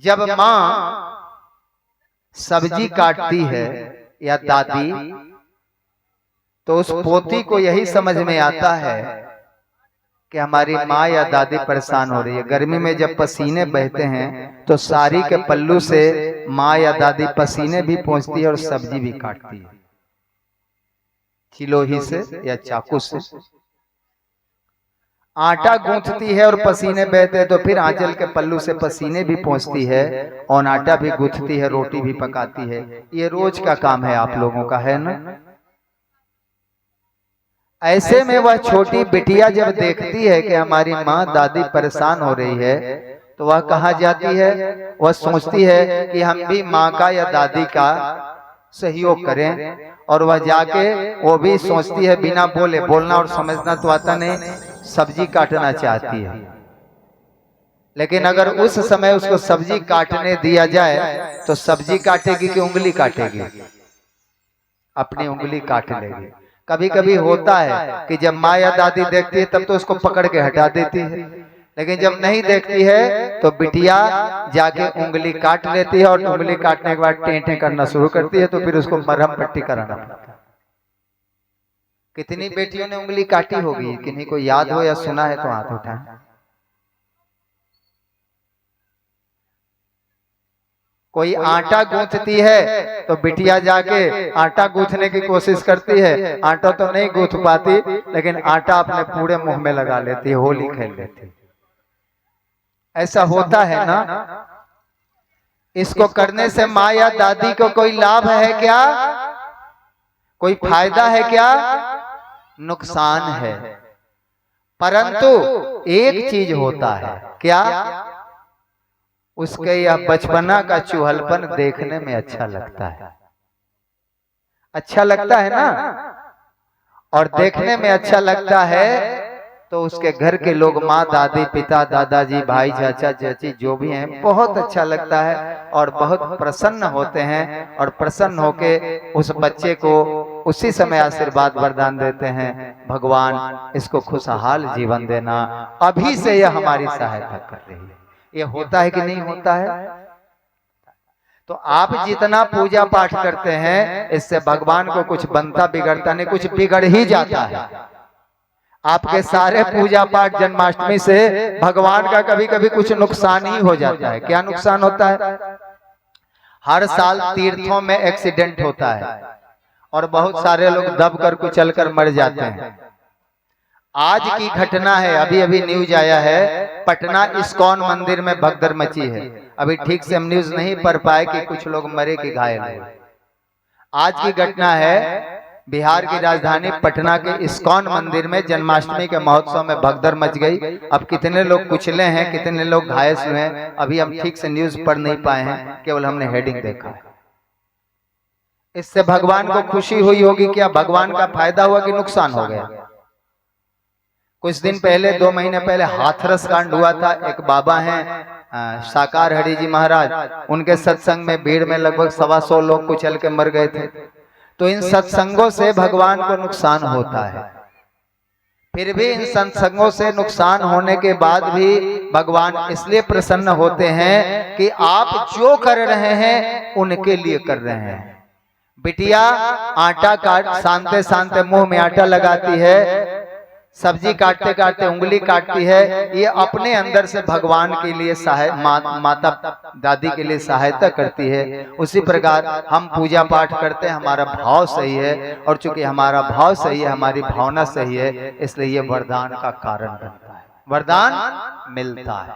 जब माँ सब्जी काटती है या दादी, तो उस पोती को यही समझ में आता है कि हमारी माँ या दादी परेशान हो रही है। गर्मी में जब पसीने बहते हैं तो साड़ी के पल्लू से माँ या दादी पसीने भी पोंछती है और सब्जी भी काटती है, छिलोही से या चाकू से। आटा गूंथती है और पसीने बहते हैं तो फिर आंचल के पल्लू से पसीने भी पोंछती है और आटा भी गूंथती है, रोटी भी पकाती है। ये रोज का काम है आप लोगों का, है ना? ऐसे में वह छोटी बिटिया जब देखती है कि हमारी माँ दादी परेशान हो रही है, तो वह कहाँ जाती है? वह सोचती है कि हम भी माँ का या दादी का सहयोग करें, और वह जाके वो भी सोचती है, बिना बोले, बोलना और समझना तो आता नहीं, सब्जी काटना चाहती है। लेकिन अगर उस समय उसको सब्जी काटने दिया जाए तो सब्जी काटेगी कि उंगली काटेगी? अपनी उंगली काट लेगी। कभी कभी होता है कि जब माँ या दादी देखती है तब तो उसको पकड़ के हटा देती है, लेकिन जब नहीं देखती है तो बिटिया जाके उंगली काट लेती है, और उंगली काटने के बाद टेंटे करना शुरू करती है, तो फिर उसको मरहम पट्टी कराना पड़ता है। कितनी बेटियों ने उंगली काटी होगी? किन्हीं को याद हो या सुना है तो हाथ उठाएं। कोई आटा गूंथती है तो बिटिया जाके आटा गूंथने की कोशिश करती है, आटा तो नहीं गूंथ पाती, लेकिन आटा अपने पूरे मुंह में लगा लेती है, होली खेल लेती है। ऐसा होता है ना? इसको करने से माँ या दादी को कोई लाभ है क्या? कोई फायदा है क्या? नुकसान है। परंतु एक चीज होता है, क्या? उसके यह बचपना का चूहलपन देखने में अच्छा लगता है। अच्छा लगता है ना? और देखने में अच्छा लगता है तो उसके घर के लोग, माँ, दादी, पिता, दादाजी, भाई, चाचा, चाची जो भी हैं, बहुत अच्छा लगता है और बहुत प्रसन्न होते हैं, और प्रसन्न होके उस बच्चे को उसी समय आशीर्वाद वरदान देते हैं, भगवान इसको खुशहाल जीवन देना, अभी से यह हमारी सहायता कर रही है। ये होता है कि नहीं होता है? तो आप जितना पूजा पाठ करते हैं, इससे भगवान को कुछ बनता बिगड़ता नहीं, कुछ बिगड़ ही जाता है। आपके सारे पूजा पाठ जन्माष्टमी से भगवान का कभी कभी कुछ नुकसान ही हो जाता है। क्या नुकसान होता है? हर साल तीर्थों में एक्सीडेंट होता है और बहुत सारे लोग दब कर कुचल कर मर जाते हैं। आज की घटना है, अभी अभी न्यूज आया है, पटना इस्कॉन मंदिर में भगदड़ मची है। अभी ठीक से हम न्यूज नहीं पढ़ पाए कि कुछ लोग मरे कि घायल हुए। आज की घटना है, बिहार की राजधानी पटना के इस्कॉन मंदिर में जन्माष्टमी के महोत्सव में भगदड़ मच गई। अब कितने लोग कुचले हैं, कितने लोग घायल हुए हैं, अभी हम ठीक से न्यूज पढ़ नहीं पाए हैं, केवल हमने हेडिंग देखा है। इससे भगवान को खुशी हुई होगी क्या? भगवान का फायदा हुआ कि नुकसान हो गया? कुछ दिन पहले, 2 महीने पहले हाथरस कांड हुआ था। एक बाबा हैं साकार हरि जी महाराज, उनके सत्संग में भीड़ में लगभग 125 लोग कुचल के मर गए थे। तो इन सत्संगों से भगवान को नुकसान होता है। फिर भी इन सत्संगों से नुकसान होने के बाद भी भगवान इसलिए प्रसन्न होते हैं कि आप जो कर रहे हैं उनके लिए कर रहे हैं। बिटिया आटा काट सानते सानते मुंह में आटा लगाती है, सब्जी काटते काटते उंगली काटती है, ये अपने अंदर से भगवान के लिए माता दादी के लिए सहायता करती है। उसी प्रकार हम पूजा पाठ करते हैं, हमारा भाव सही है, और चूंकि हमारा भाव सही है, हमारी भावना सही है, इसलिए ये वरदान का कारण बनता है, वरदान मिलता है।